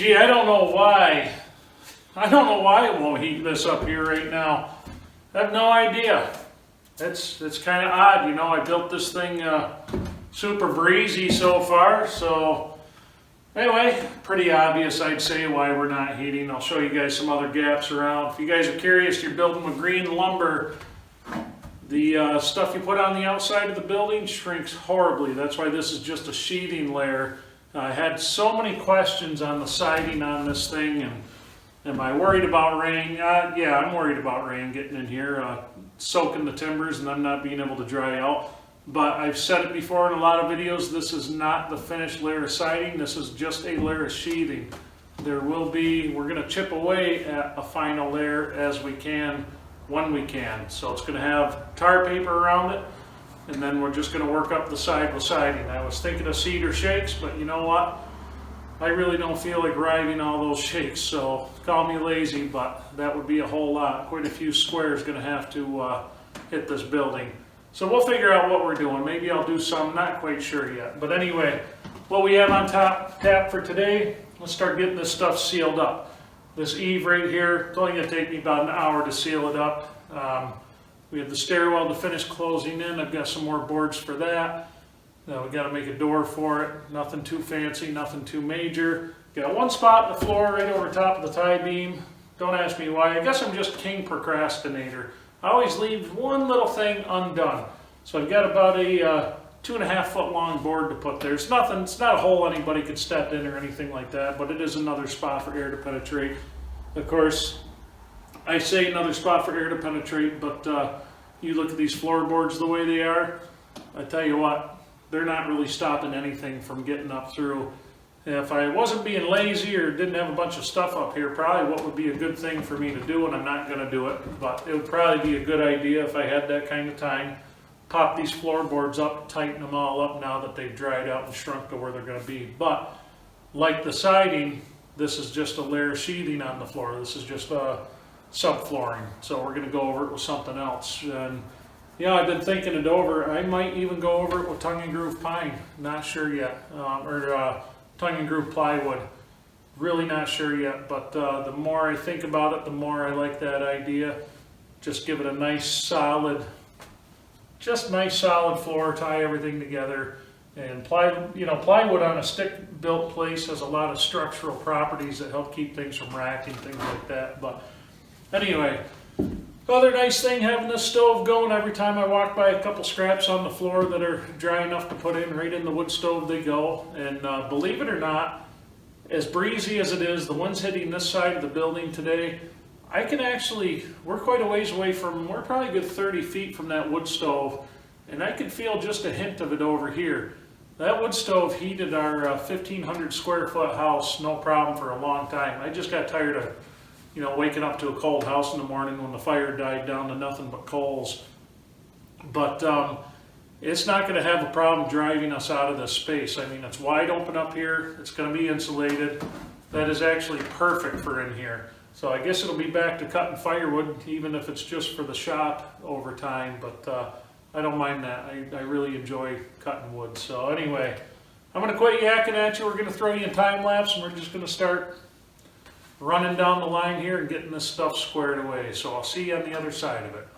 Gee, I don't know why. I don't know why it won't heat this up here right now. I have no idea. It's kind of odd, you know. I built this thing super breezy so far, so anyway, pretty obvious I'd say why we're not heating. I'll show you guys some other gaps around. If you guys are curious, you're building with green lumber, the stuff you put on the outside of the building shrinks horribly. That's why this is just a sheathing layer. I had so many questions on the siding on this thing, and am I worried about rain? Yeah, I'm worried about rain getting in here, soaking the timbers and them not being able to dry out. But I've said it before in a lot of videos, this is not the finished layer of siding, this is just a layer of sheathing. We're gonna chip away at a final layer as we can, when we can. So it's gonna have tar paper around it, and then we're just gonna work up the side with siding. I was thinking of cedar shakes, but you know what? I really don't feel like riding all those shakes, so call me lazy, but that would be a whole lot. Quite a few squares gonna have to hit this building. So we'll figure out what we're doing. Maybe I'll do some, not quite sure yet. But anyway, what we have on tap for today, let's start getting this stuff sealed up. This eave right here, it's only gonna take me about an hour to seal it up. We have the stairwell to finish closing in. I've got some more boards for that. Now we gotta make a door for it. Nothing too fancy, nothing too major. Got one spot in the floor right over top of the tie beam. Don't ask me why. I guess I'm just king procrastinator. I always leave one little thing undone. So I've got about a 2.5 foot long board to put there. It's nothing, it's not a hole anybody could step in or anything like that, but it is another spot for air to penetrate. Of course, I say another spot for air to penetrate, but you look at these floorboards the way they are, I tell you what, they're not really stopping anything from getting up through. If I wasn't being lazy or didn't have a bunch of stuff up here, probably what would be a good thing for me to do, and I'm not going to do it, but it would probably be a good idea if I had that kind of time. Pop these floorboards up, tighten them all up now that they've dried out and shrunk to where they're going to be. But like the siding, this is just a layer of sheathing on the floor. This is just subflooring, so we're going to go over it with something else. And you know, I've been thinking it over. I might even go over it with tongue and groove pine. Not sure yet, tongue and groove plywood. Really not sure yet, but the more I think about it, the more I like that idea. Just give it a nice solid floor, tie everything together. And plywood on a stick-built place has a lot of structural properties that help keep things from racking, things like that. But anyway, other nice thing, having this stove going. Every time I walk by a couple scraps on the floor that are dry enough to put in, right in the wood stove they go. And believe it or not, as breezy as it is, the wind's hitting this side of the building today. I can actually, we're quite a ways away from, we're probably a good 30 feet from that wood stove, and I can feel just a hint of it over here. That wood stove heated our 1,500 square foot house, no problem, for a long time. I just got tired of waking up to a cold house in the morning when the fire died down to nothing but coals. But it's not going to have a problem driving us out of this space. I mean, it's wide open up here. It's going to be insulated. That is actually perfect for in here. So I guess it'll be back to cutting firewood, even if it's just for the shop over time. But I don't mind that. I really enjoy cutting wood. So anyway, I'm going to quit yakking at you. We're going to throw you in time lapse, and we're just going to start running down the line here and getting this stuff squared away. So I'll see you on the other side of it.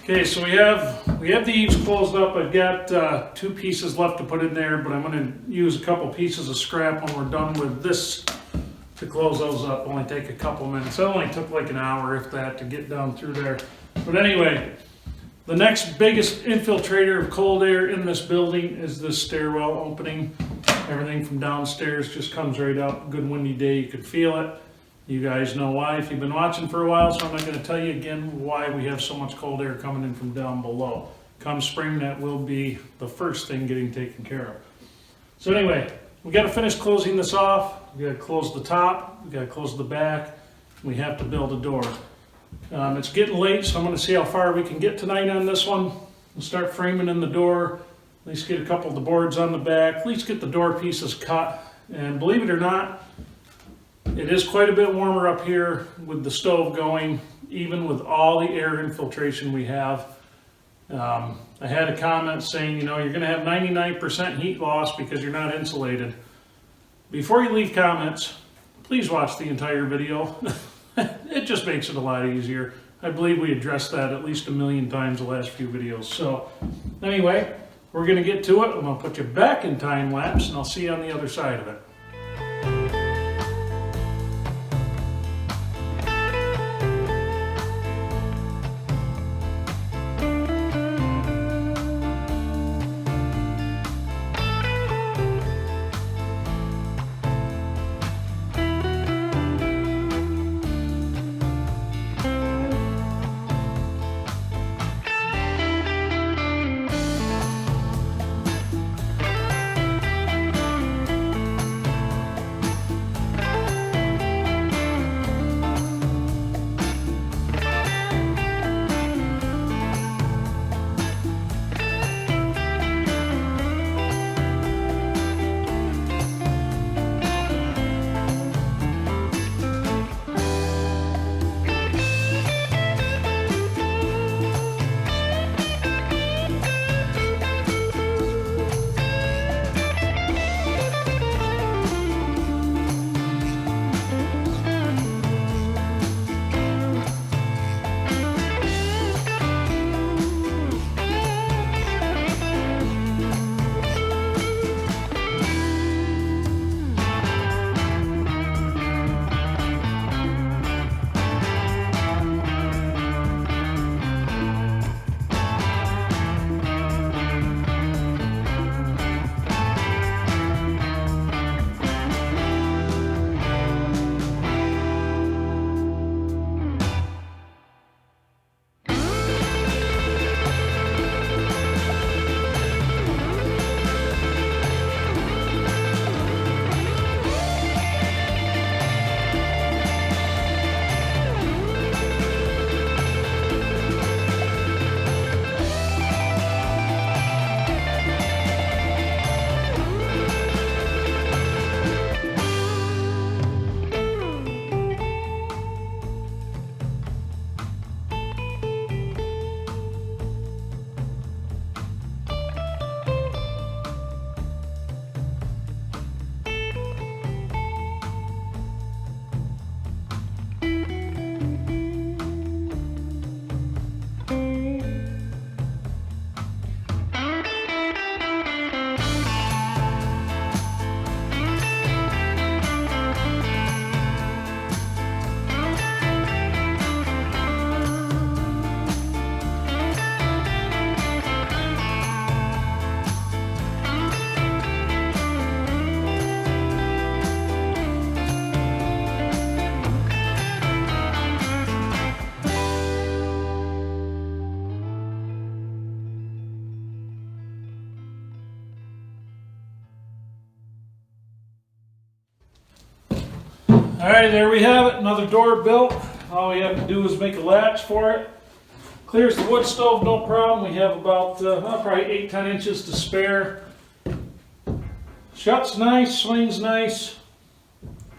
Okay, so we have the eaves closed up. I've got 2 pieces left to put in there, but I'm going to use a couple pieces of scrap when we're done with this to close those up. Only take a couple minutes. It only took like an hour, if that, to get down through there. But anyway, the next biggest infiltrator of cold air in this building is this stairwell opening. Everything from downstairs just comes right up. Good windy day, you could feel it. You guys know why if you've been watching for a while, so I'm not going to tell you again why we have so much cold air coming in from down below. Come spring, that will be the first thing getting taken care of. So anyway, we got to finish closing this off. We got to close the top, we got to close the back, we have to build a door. It's getting late, so I'm going to see how far we can get tonight on this one. We'll start framing in the door, at least get a couple of the boards on the back, at least get the door pieces cut. And believe it or not, it is quite a bit warmer up here with the stove going, even with all the air infiltration we have. I had a comment saying, you know, you're going to have 99% heat loss because you're not insulated. Before you leave comments, please watch the entire video. It just makes it a lot easier. I believe we addressed that at least 1,000,000 times the last few videos. So anyway, we're going to get to it. I'm going to put you back in time lapse, and I'll see you on the other side of it. Alright, there we have it, another door built. All we have to do is make a latch for it. Clears the wood stove, no problem. We have about probably 8-10 inches to spare. Shuts nice, swings nice.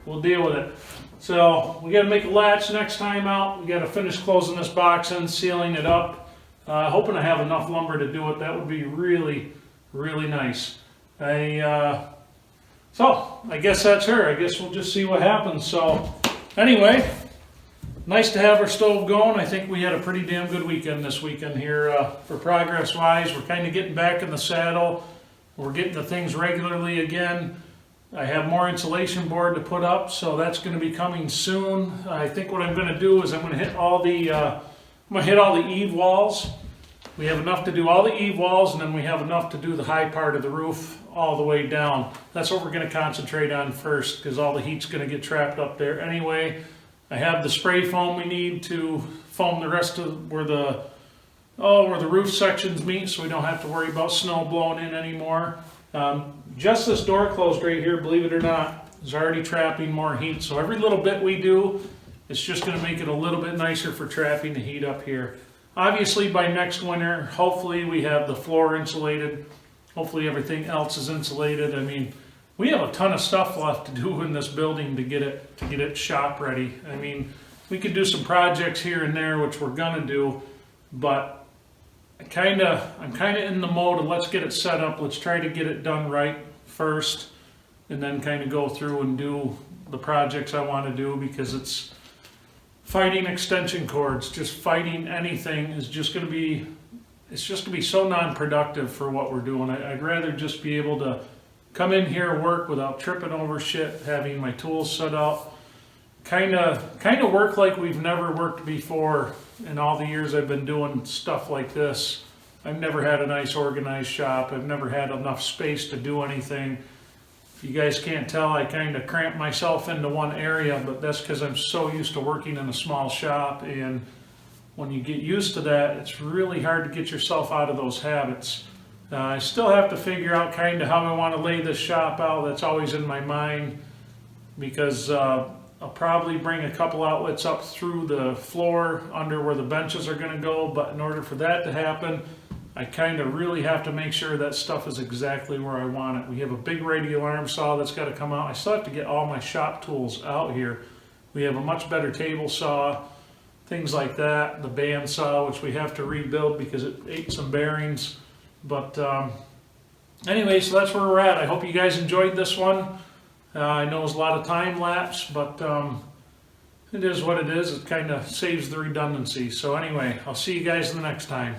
We'll deal with it. So we got to make a latch next time out. We got to finish closing this box and sealing it up. Hoping to have enough lumber to do it. That would be really, really nice. So I guess that's her. I guess we'll just see what happens. So anyway, nice to have our stove going. I think we had a pretty damn good weekend this weekend here for progress-wise. We're kind of getting back in the saddle. We're getting the things regularly again. I have more insulation board to put up, so that's going to be coming soon. I think what I'm going to do is I'm going to hit all the eave walls. We have enough to do all the eave walls, and then we have enough to do the high part of the roof all the way down. That's what we're going to concentrate on first, because all the heat's going to get trapped up there anyway. I have the spray foam we need to foam the rest of where the roof sections meet, so we don't have to worry about snow blowing in anymore. Just this door closed right here, believe it or not, is already trapping more heat. So every little bit we do, it's just going to make it a little bit nicer for trapping the heat up here. Obviously by next winter, hopefully we have the floor insulated. Hopefully everything else is insulated. I mean, we have a ton of stuff left to do in this building to get it shop ready. I mean, we could do some projects here and there, which we're gonna do, but I'm kind of in the mode of let's get it set up. Let's try to get it done right first, and then kind of go through and do the projects I want to do, because it's fighting extension cords, just fighting anything is just going to be, it's just going to be so non-productive for what we're doing. I'd rather just be able to come in here, work without tripping over shit, having my tools set up, kind of work like we've never worked before. In all the years I've been doing stuff like this, I've never had a nice organized shop. I've never had enough space to do anything. If you guys can't tell, I kind of cramp myself into one area, but that's because I'm so used to working in a small shop, and when you get used to that, it's really hard to get yourself out of those habits. I still have to figure out kind of how I want to lay this shop out. That's always in my mind, because I'll probably bring a couple outlets up through the floor under where the benches are going to go, but in order for that to happen, I kind of really have to make sure that stuff is exactly where I want it. We have a big radial arm saw that's got to come out. I still have to get all my shop tools out here. We have a much better table saw, things like that, the band saw, which we have to rebuild because it ate some bearings. But anyway, so that's where we're at. I hope you guys enjoyed this one. I know it's a lot of time lapse, but it is what it is. It kind of saves the redundancy. So anyway, I'll see you guys the next time.